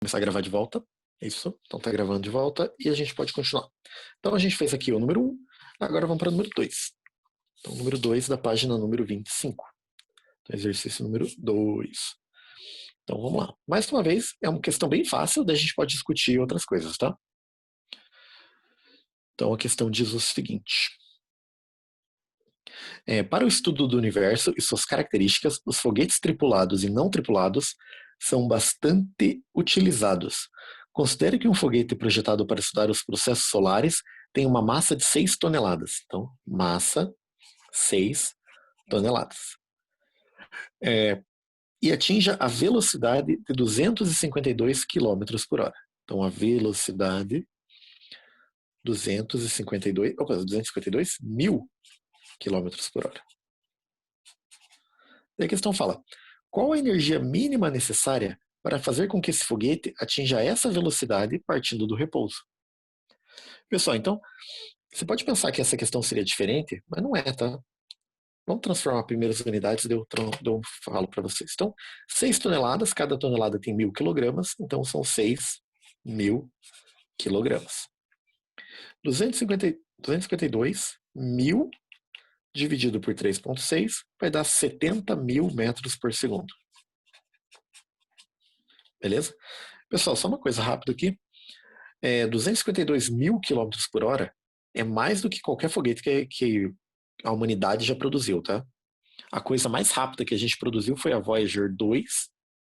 Começar a gravar de volta. É isso. Então tá gravando de volta e a gente pode continuar. Então a gente fez aqui o número 1, agora vamos para o número 2. Então, número 2 da página número 25. Então, exercício número 2. Então vamos lá. Mais uma vez, é uma questão bem fácil, daí a gente pode discutir outras coisas, tá? Então a questão diz o seguinte. Para o estudo do universo e suas características, os foguetes tripulados e não tripulados são bastante utilizados. Considere que um foguete projetado para estudar os processos solares tem uma massa de 6 toneladas. Então, massa, 6 toneladas. E atinja a velocidade de 252 km por hora. Então, a velocidade 252 mil km por hora. Daí a questão fala, qual a energia mínima necessária para fazer com que esse foguete atinja essa velocidade partindo do repouso? Pessoal, então, você pode pensar que essa questão seria diferente, mas não é, tá? Vamos transformar primeiras unidades, eu falo para vocês. Então, 6 toneladas, cada tonelada tem 1.000 quilogramas, então são 6.000 quilogramas. 252 mil dividido por 3,6 vai dar 70 mil metros por segundo. Beleza? Pessoal, só uma coisa rápida aqui. 252 mil quilômetros por hora é mais do que qualquer foguete que a humanidade já produziu, tá? A coisa mais rápida que a gente produziu foi a Voyager 2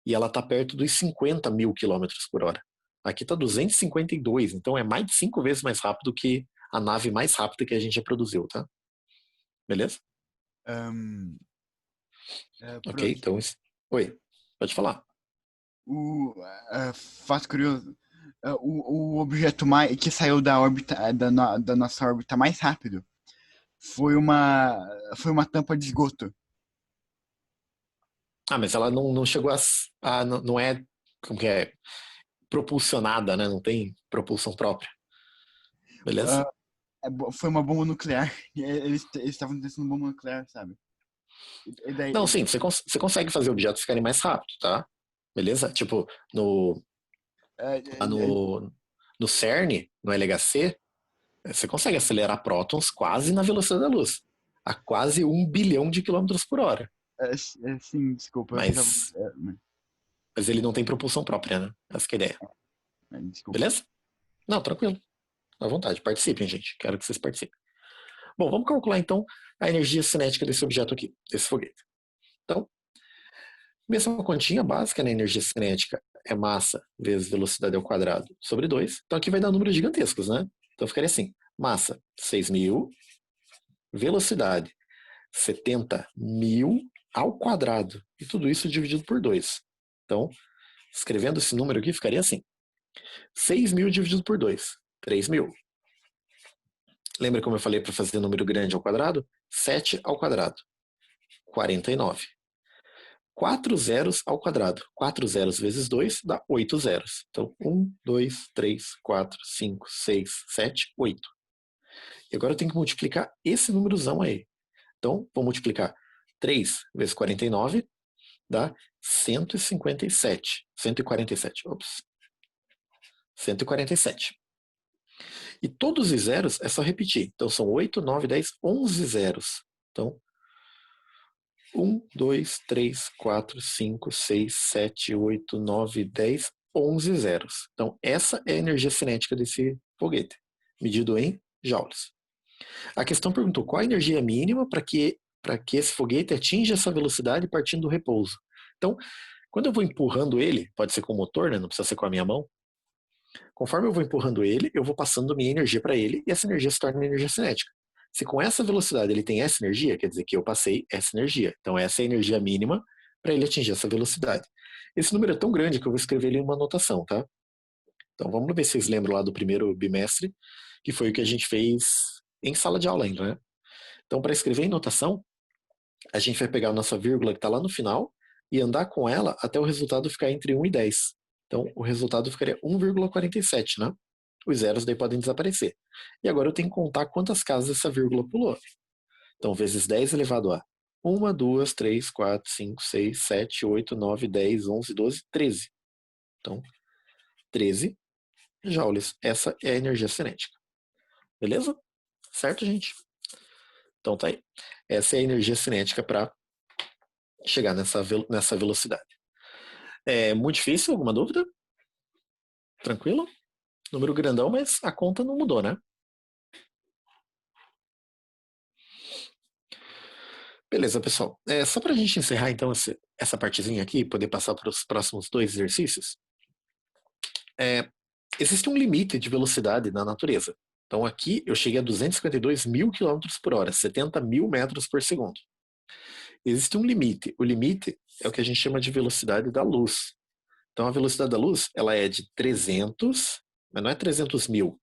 e ela está perto dos 50 mil quilômetros por hora. Aqui está 252, então é mais de 5 vezes mais rápido que a nave mais rápida que a gente já produziu, tá? Beleza? Ok, então... Oi, pode falar. Fato curioso, o objeto que saiu da órbita da nossa órbita mais rápido foi uma tampa de esgoto. Mas ela não chegou não é, como que é, propulsionada, né? Não tem propulsão própria. Beleza? Foi uma bomba nuclear. Eles estavam testando bomba nuclear, sabe? Não, sim, você consegue fazer objetos ficarem mais rápido, tá? Beleza? Tipo, lá no CERN, no LHC, você consegue acelerar prótons quase na velocidade da luz, a quase 1 bilhão de quilômetros por hora. Sim, desculpa. Mas ele não tem propulsão própria, né? Essa que é a ideia. Desculpa. Beleza? Não, tranquilo. À vontade, participem, gente. Quero que vocês participem. Bom, vamos calcular então a energia cinética desse objeto aqui, desse foguete. Então, mesma continha básica, né? Energia cinética é massa vezes velocidade ao quadrado sobre 2. Então aqui vai dar números gigantescos, né? Então ficaria assim, massa 6.000, velocidade 70 mil ao quadrado. E tudo isso dividido por 2. Então, escrevendo esse número aqui, ficaria assim. 6.000 dividido por 2, 3.000. Lembra como eu falei para fazer número grande ao quadrado? 7 ao quadrado, 49. 4 zeros ao quadrado. 4 zeros vezes 2 dá 8 zeros. Então, 1, 2, 3, 4, 5, 6, 7, 8. E agora eu tenho que multiplicar esse númerozão aí. Então, vou multiplicar 3 vezes 49, dá 157. 147, ops. 147. E todos os zeros é só repetir. Então, são 8, 9, 10, 11 zeros. Então, 1, 2, 3, 4, 5, 6, 7, 8, 9, 10, 11 zeros. Então, essa é a energia cinética desse foguete, medido em joules. A questão perguntou qual a energia mínima para que esse foguete atinja essa velocidade partindo do repouso. Então, quando eu vou empurrando ele, pode ser com o motor, né? Não precisa ser com a minha mão. Conforme eu vou empurrando ele, eu vou passando minha energia para ele e essa energia se torna energia cinética. Se com essa velocidade ele tem essa energia, quer dizer que eu passei essa energia. Então essa é a energia mínima para ele atingir essa velocidade. Esse número é tão grande que eu vou escrever ele em uma anotação, tá? Então vamos ver se vocês lembram lá do primeiro bimestre, que foi o que a gente fez em sala de aula ainda, né? Então para escrever em notação, a gente vai pegar a nossa vírgula que está lá no final e andar com ela até o resultado ficar entre 1 e 10. Então o resultado ficaria 1,47, né? Os zeros daí podem desaparecer. E agora eu tenho que contar quantas casas essa vírgula pulou. Então, vezes 10 elevado a 1, 2, 3, 4, 5, 6, 7, 8, 9, 10, 11, 12, 13. Então, 13 joules. Essa é a energia cinética. Beleza? Certo, gente? Então tá aí. Essa é a energia cinética para chegar nessa velocidade. É muito difícil? Alguma dúvida? Tranquilo? Número grandão, mas a conta não mudou, né? Beleza, pessoal. Só para a gente encerrar, então, essa partezinha aqui, poder passar para os próximos 2 exercícios. Existe um limite de velocidade na natureza. Então, aqui eu cheguei a 252 mil quilômetros por hora, 70 mil metros por segundo. Existe um limite. O limite é o que a gente chama de velocidade da luz. Então, a velocidade da luz ela é de 300, mas não é 300 mil,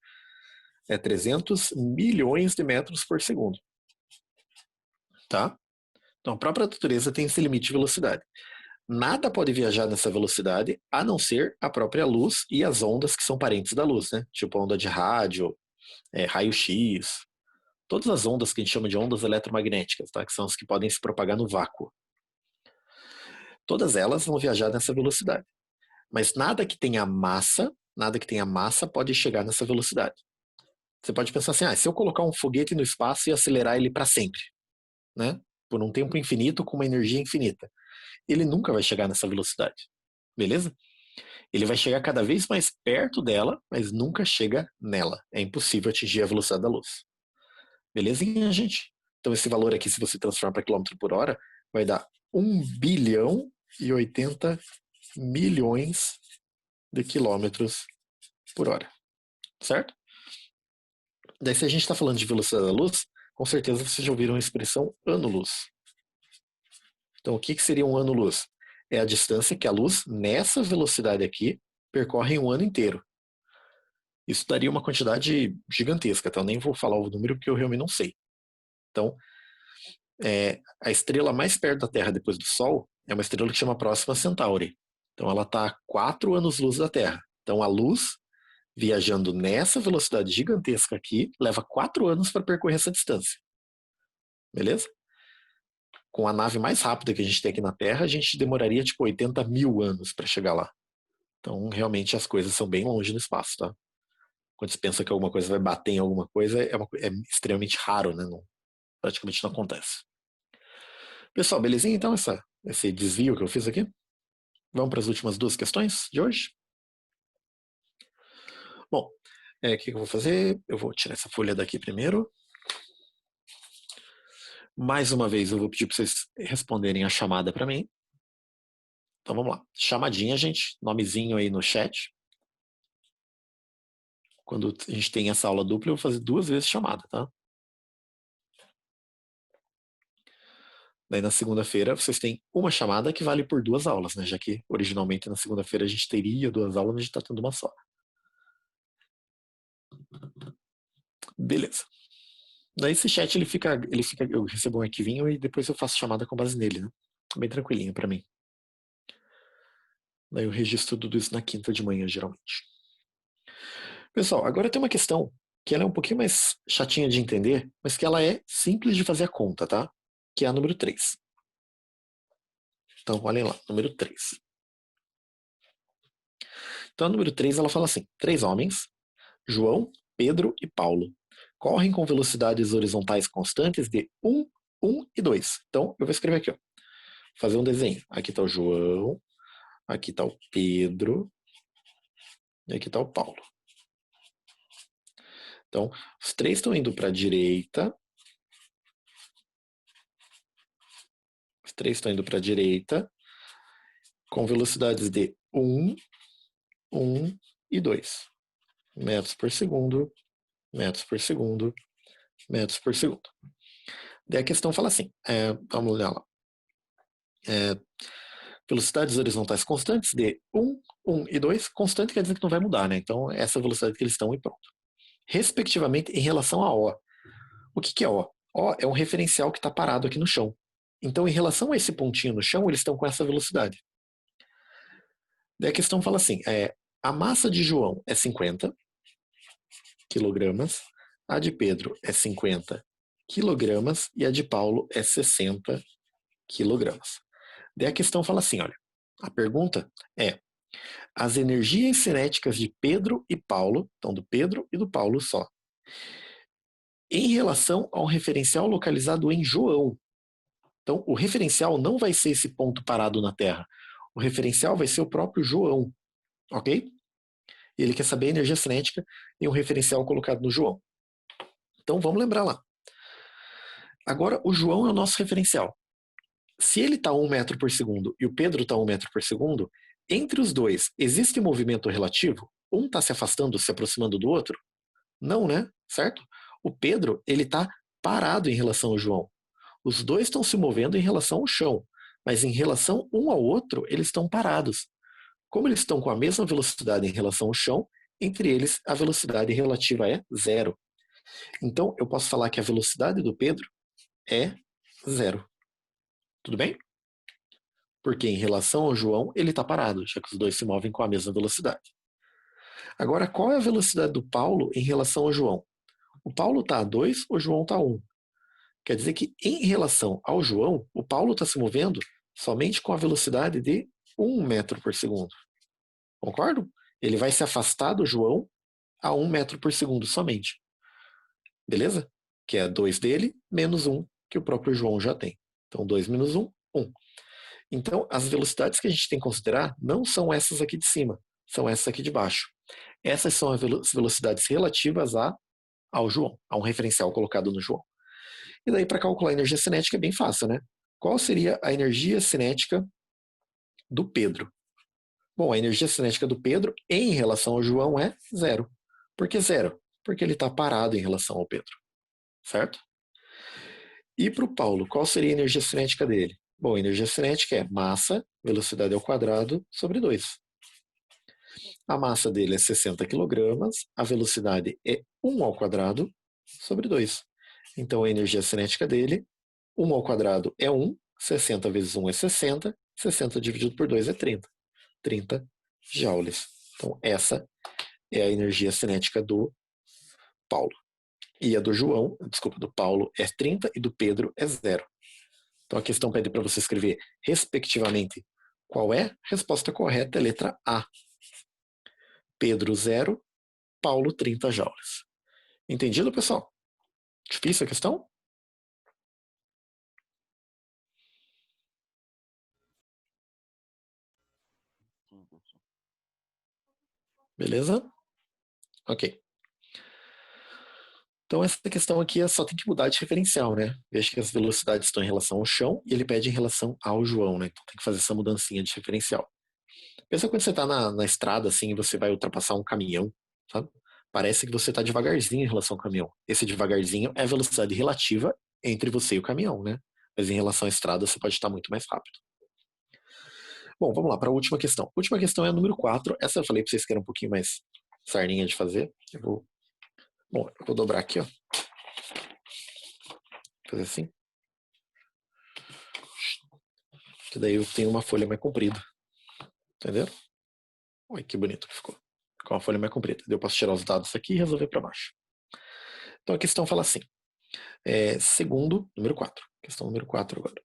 é 300 milhões de metros por segundo. Tá? Então, a própria natureza tem esse limite de velocidade. Nada pode viajar nessa velocidade a não ser a própria luz e as ondas que são parentes da luz, né? Tipo onda de rádio, raio-x, todas as ondas que a gente chama de ondas eletromagnéticas, tá? Que são as que podem se propagar no vácuo. Todas elas vão viajar nessa velocidade. Mas nada que tenha massa pode chegar nessa velocidade. Você pode pensar assim, se eu colocar um foguete no espaço e acelerar ele para sempre, né? Por um tempo infinito com uma energia infinita. Ele nunca vai chegar nessa velocidade. Beleza? Ele vai chegar cada vez mais perto dela, mas nunca chega nela. É impossível atingir a velocidade da luz. Belezinha, gente? Então esse valor aqui, se você transformar para quilômetro por hora, vai dar 1 bilhão e 80 milhões de quilômetros por hora. Certo? Daí se a gente está falando de velocidade da luz, com certeza vocês já ouviram a expressão ano-luz. Então o que seria um ano-luz? É a distância que a luz, nessa velocidade aqui, percorre em um ano inteiro. Isso daria uma quantidade gigantesca, então eu nem vou falar o número porque eu realmente não sei. Então, a estrela mais perto da Terra depois do Sol é uma estrela que chama Próxima Centauri. Então ela está a 4 anos-luz da Terra. Então a luz, viajando nessa velocidade gigantesca aqui, leva 4 anos para percorrer essa distância. Beleza? Com a nave mais rápida que a gente tem aqui na Terra, a gente demoraria tipo 80 mil anos para chegar lá. Então realmente as coisas são bem longe no espaço, tá? Quando você pensa que alguma coisa vai bater em alguma coisa, é extremamente raro, né? Praticamente não acontece. Pessoal, belezinha então esse desvio que eu fiz aqui? Vamos para as últimas 2 questões de hoje? Bom, o que eu vou fazer? Eu vou tirar essa folha daqui primeiro. Mais uma vez eu vou pedir para vocês responderem a chamada para mim. Então vamos lá. Chamadinha, gente. Nomezinho aí no chat. Quando a gente tem essa aula dupla, eu vou fazer 2 vezes chamada, tá? Daí na segunda-feira vocês têm uma chamada que vale por 2 aulas, né? Já que originalmente na segunda-feira a gente teria 2 aulas, mas a gente está tendo uma só. Beleza. Daí esse chat eu recebo um arquivinho e depois eu faço chamada com base nele, né? Bem tranquilinho para mim. Daí eu registro tudo isso na quinta de manhã, geralmente. Pessoal, agora tem uma questão que ela é um pouquinho mais chatinha de entender, mas que ela é simples de fazer a conta, tá? Que é a número 3. Então, olhem lá, número 3. Então, a número 3, ela fala assim, 3 homens, João, Pedro e Paulo, correm com velocidades horizontais constantes de 1, 1 e 2. Então, eu vou escrever aqui, ó. Fazer um desenho. Aqui está o João, aqui está o Pedro e aqui está o Paulo. Então, os 3 estão indo para a direita. Os 3 estão indo para a direita com velocidades de 1, 1 e 2. Metros por segundo, metros por segundo, metros por segundo. Daí a questão fala assim, vamos olhar lá. Velocidades horizontais constantes de 1, 1 e 2. Constante quer dizer que não vai mudar, né? Então, essa velocidade que eles estão e pronto. Respectivamente, em relação a O. O que é O? O é um referencial que está parado aqui no chão. Então, em relação a esse pontinho no chão, eles estão com essa velocidade. Daí a questão fala assim, a massa de João é 50 quilogramas, a de Pedro é 50 quilogramas e a de Paulo é 60 quilogramas. Daí a questão fala assim, olha, a pergunta é, as energias cinéticas de Pedro e Paulo, então do Pedro e do Paulo só, em relação ao referencial localizado em João. Então, o referencial não vai ser esse ponto parado na Terra. O referencial vai ser o próprio João, ok? E ele quer saber a energia cinética em um referencial colocado no João. Então, vamos lembrar lá. Agora, o João é o nosso referencial. Se ele está a 1 metro por segundo e o Pedro está a 1 metro por segundo, entre os dois, existe movimento relativo? Um está se afastando, se aproximando do outro? Não, né? Certo? O Pedro, ele está parado em relação ao João. Os dois estão se movendo em relação ao chão, mas em relação um ao outro, eles estão parados. Como eles estão com a mesma velocidade em relação ao chão, entre eles a velocidade relativa é zero. Então, eu posso falar que a velocidade do Pedro é zero. Tudo bem? Porque em relação ao João, ele está parado, já que os dois se movem com a mesma velocidade. Agora, qual é a velocidade do Paulo em relação ao João? O Paulo está a 2, o João está a 1. Quer dizer que, em relação ao João, o Paulo está se movendo somente com a velocidade de 1 metro por segundo. Concordo? Ele vai se afastar do João a 1 metro por segundo somente. Beleza? Que é 2 dele, menos 1 que o próprio João já tem. Então, 2 menos 1, 1. Então, as velocidades que a gente tem que considerar não são essas aqui de cima, são essas aqui de baixo. Essas são as velocidades relativas ao João, a um referencial colocado no João. E daí, para calcular a energia cinética é bem fácil, né? Qual seria a energia cinética do Pedro? Bom, a energia cinética do Pedro em relação ao João é zero. Por que zero? Porque ele está parado em relação ao Pedro, certo? E para o Paulo, qual seria a energia cinética dele? Bom, a energia cinética é massa, velocidade ao quadrado, sobre 2. A massa dele é 60 kg, a velocidade é 1 ao quadrado, sobre 2. Então, a energia cinética dele, 1 ao quadrado é 1, 60 vezes 1 é 60, 60 dividido por 2 é 30. 30 joules. Então, essa é a energia cinética do Paulo. E a do João, desculpa, do Paulo é 30 e do Pedro é 0. Então, a questão pede para você escrever, respectivamente, qual é a resposta correta? É a letra A. Pedro 0, Paulo 30 joules. Entendido, pessoal? Difícil a questão? Beleza? Ok. Então, essa questão aqui só tem que mudar de referencial, né? Veja que as velocidades estão em relação ao chão e ele pede em relação ao João, né? Então, tem que fazer essa mudancinha de referencial. Pensa quando você está na estrada, assim, e você vai ultrapassar um caminhão, sabe? Parece que você está devagarzinho em relação ao caminhão. Esse devagarzinho é a velocidade relativa entre você e o caminhão, né? Mas em relação à estrada, você pode estar muito mais rápido. Bom, vamos lá para a última questão. A última questão é a número 4. Essa eu falei para vocês que era um pouquinho mais sarninha de fazer. Bom, eu vou dobrar aqui, ó. Fazer assim. Que daí eu tenho uma folha mais comprida. Entendeu? Olha que bonito que ficou. Com uma folha mais comprida. Eu posso tirar os dados aqui e resolver para baixo. Então a questão fala assim. Segundo, número 4. Questão número 4 agora.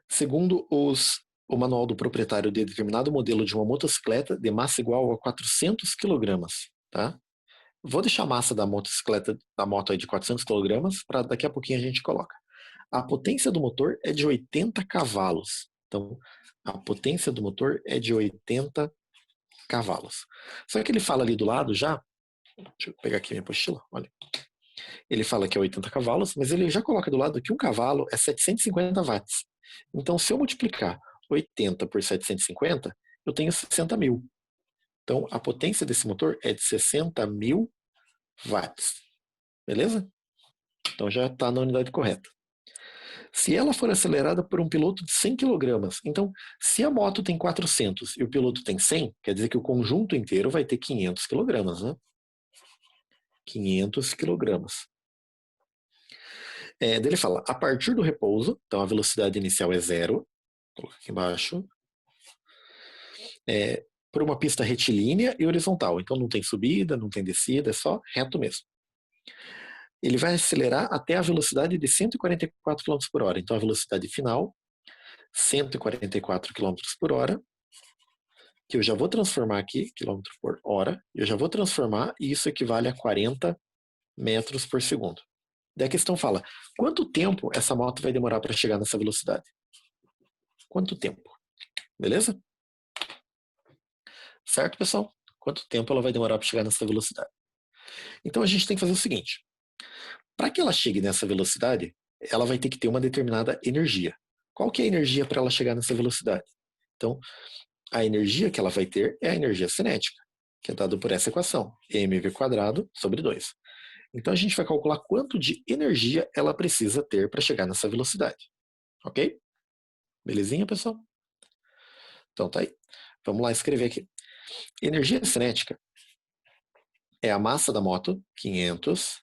Segundo o manual do proprietário de determinado modelo de uma motocicleta de massa igual a 400 kg, tá? Vou deixar a massa da motocicleta, da moto aí de 400 kg, para daqui a pouquinho a gente coloca. A potência do motor é de 80 cavalos. Então, a potência do motor é de 80 cavalos. Só que ele fala ali do lado já, deixa eu pegar aqui minha apostila, olha. Ele fala que é 80 cavalos, mas ele já coloca do lado que um cavalo é 750 watts. Então, se eu multiplicar 80 por 750, eu tenho 60 mil. Então, a potência desse motor é de 60 mil watts. Beleza? Então, já está na unidade correta. Se ela for acelerada por um piloto de 100 kg, então, se a moto tem 400 e o piloto tem 100, quer dizer que o conjunto inteiro vai ter 500 kg, né? 500 kg. Daí ele fala, a partir do repouso, então a velocidade inicial é 0, coloca aqui embaixo, por uma pista retilínea e horizontal, então não tem subida, não tem descida, é só reto mesmo. Ele vai acelerar até a velocidade de 144 km por hora, então a velocidade final 144 km por hora, que eu já vou transformar aqui, km por hora, eu já vou transformar e isso equivale a 40 metros por segundo. Daí a questão fala, quanto tempo essa moto vai demorar para chegar nessa velocidade? Quanto tempo? Beleza? Certo, pessoal? Quanto tempo ela vai demorar para chegar nessa velocidade? Então a gente tem que fazer o seguinte, para que ela chegue nessa velocidade, ela vai ter que ter uma determinada energia. Qual que é a energia para ela chegar nessa velocidade? Então, a energia que ela vai ter é a energia cinética, que é dada por essa equação, mv² sobre 2. Então, a gente vai calcular quanto de energia ela precisa ter para chegar nessa velocidade. Ok? Belezinha, pessoal? Então, tá aí. Vamos lá escrever aqui. Energia cinética é a massa da moto, 500,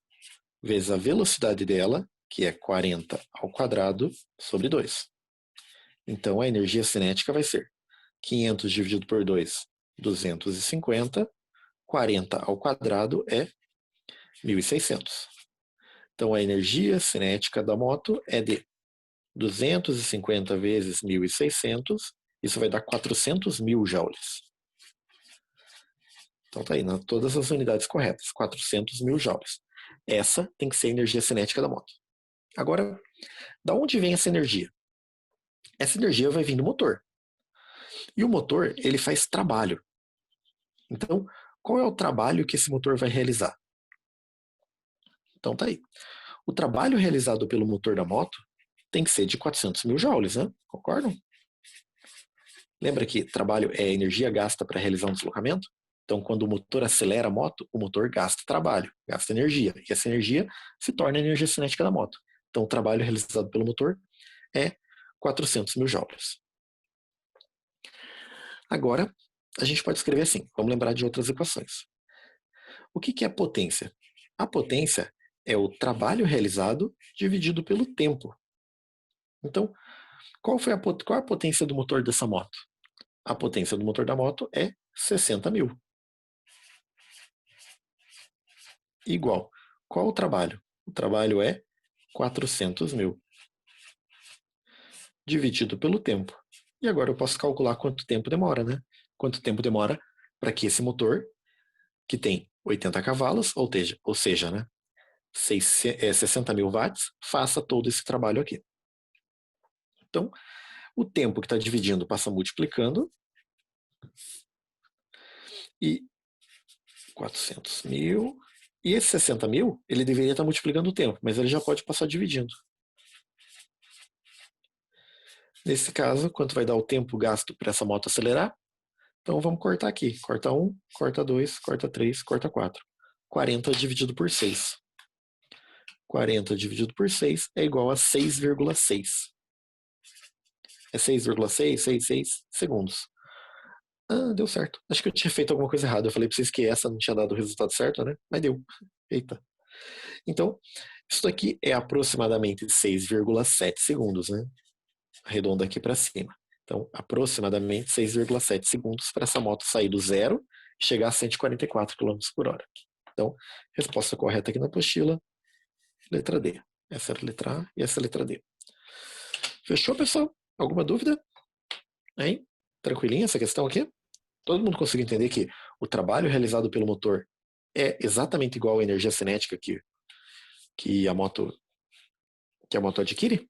vezes a velocidade dela, que é 40 ao quadrado, sobre 2. Então, a energia cinética vai ser 500 dividido por 2, 250. 40 ao quadrado é 1.600. Então, a energia cinética da moto é de 250 vezes 1.600. Isso vai dar 400 mil joules. Então, tá aí, todas as unidades corretas. 400 mil joules. Essa tem que ser a energia cinética da moto. Agora, da onde vem essa energia? Essa energia vai vir do motor. E o motor, ele faz trabalho. Então, qual é o trabalho que esse motor vai realizar? Então, tá aí. O trabalho realizado pelo motor da moto tem que ser de 400 mil joules, né? Concordam? Lembra que trabalho é energia gasta para realizar um deslocamento? Então, quando o motor acelera a moto, o motor gasta trabalho, gasta energia. E essa energia se torna a energia cinética da moto. Então, o trabalho realizado pelo motor é 400 mil joules. Agora, a gente pode escrever assim. Vamos lembrar de outras equações. O que é potência? A potência é o trabalho realizado dividido pelo tempo. Então, qual é a potência do motor dessa moto? A potência do motor da moto é 60 mil. Igual. Qual o trabalho? O trabalho é 400 mil. Dividido pelo tempo. E agora eu posso calcular quanto tempo demora, né? Quanto tempo demora para que esse motor, que tem 80 cavalos, ou seja, né, 60 mil watts, faça todo esse trabalho aqui. Então, o tempo que está dividindo passa multiplicando. E 400 mil. E esse 60 mil, ele deveria estar multiplicando o tempo, mas ele já pode passar dividindo. Nesse caso, quanto vai dar o tempo gasto para essa moto acelerar? Então vamos cortar aqui. Corta 1, corta 2, corta 3, corta 4. 40 dividido por 6. 40 dividido por 6 é igual a 6,6. É 6,666 segundos. Ah, deu certo. Acho que eu tinha feito alguma coisa errada. Eu falei pra vocês que essa não tinha dado o resultado certo, né? Mas deu. Eita. Então, isso daqui é aproximadamente 6,7 segundos, né? Arredonda aqui para cima. Então, aproximadamente 6,7 segundos para essa moto sair do zero e chegar a 144 km por hora. Então, resposta correta aqui na apostila, letra D. Essa era a letra A e essa é a letra D. Fechou, pessoal? Alguma dúvida? Hein? Tranquilinha essa questão aqui? Todo mundo consegue entender que o trabalho realizado pelo motor é exatamente igual à energia cinética que a moto adquire?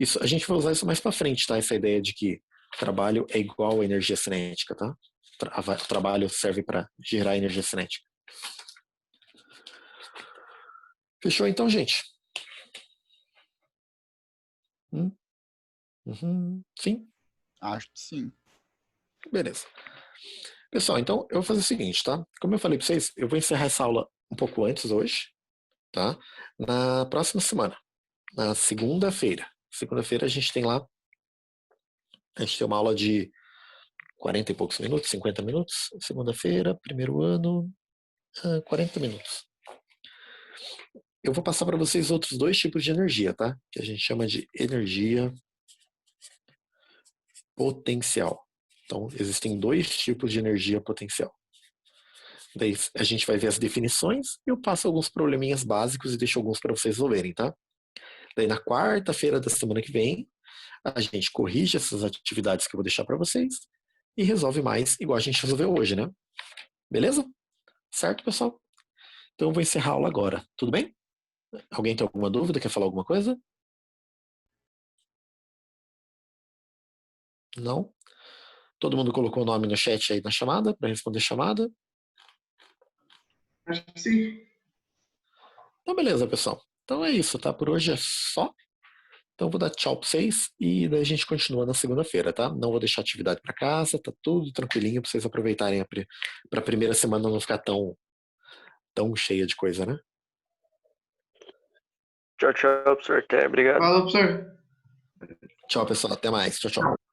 Isso, a gente vai usar isso mais para frente, tá? Essa ideia de que trabalho é igual à energia cinética, tá? O trabalho serve para gerar energia cinética. Fechou então, gente? Sim? Acho que sim. Beleza. Pessoal, então eu vou fazer o seguinte, tá? Como eu falei para vocês, eu vou encerrar essa aula um pouco antes hoje, tá? Na próxima semana, na segunda-feira. Segunda-feira a gente tem uma aula de 40 e poucos minutos, 50 minutos. Segunda-feira, primeiro ano, 40 minutos. Eu vou passar para vocês outros dois tipos de energia, tá? Que a gente chama de energia potencial. Então, existem dois tipos de energia potencial. Daí a gente vai ver as definições e eu passo alguns probleminhas básicos e deixo alguns para vocês resolverem, tá? Daí na quarta-feira da semana que vem, a gente corrige essas atividades que eu vou deixar para vocês e resolve mais igual a gente resolveu hoje, né? Beleza? Certo, pessoal? Então eu vou encerrar a aula agora. Tudo bem? Alguém tem alguma dúvida? Quer falar alguma coisa? Não? Todo mundo colocou o nome no chat aí na chamada, para responder chamada? Acho que sim. Então, beleza, pessoal. Então é isso, tá? Por hoje é só. Então eu vou dar tchau pra vocês e daí a gente continua na segunda-feira, tá? Não vou deixar atividade para casa, tá tudo tranquilinho para vocês aproveitarem para a primeira semana não ficar tão cheia de coisa, né? Tchau, tchau, professor. Até. Obrigado. Fala, professor. Tchau, pessoal. Até mais. Tchau, tchau.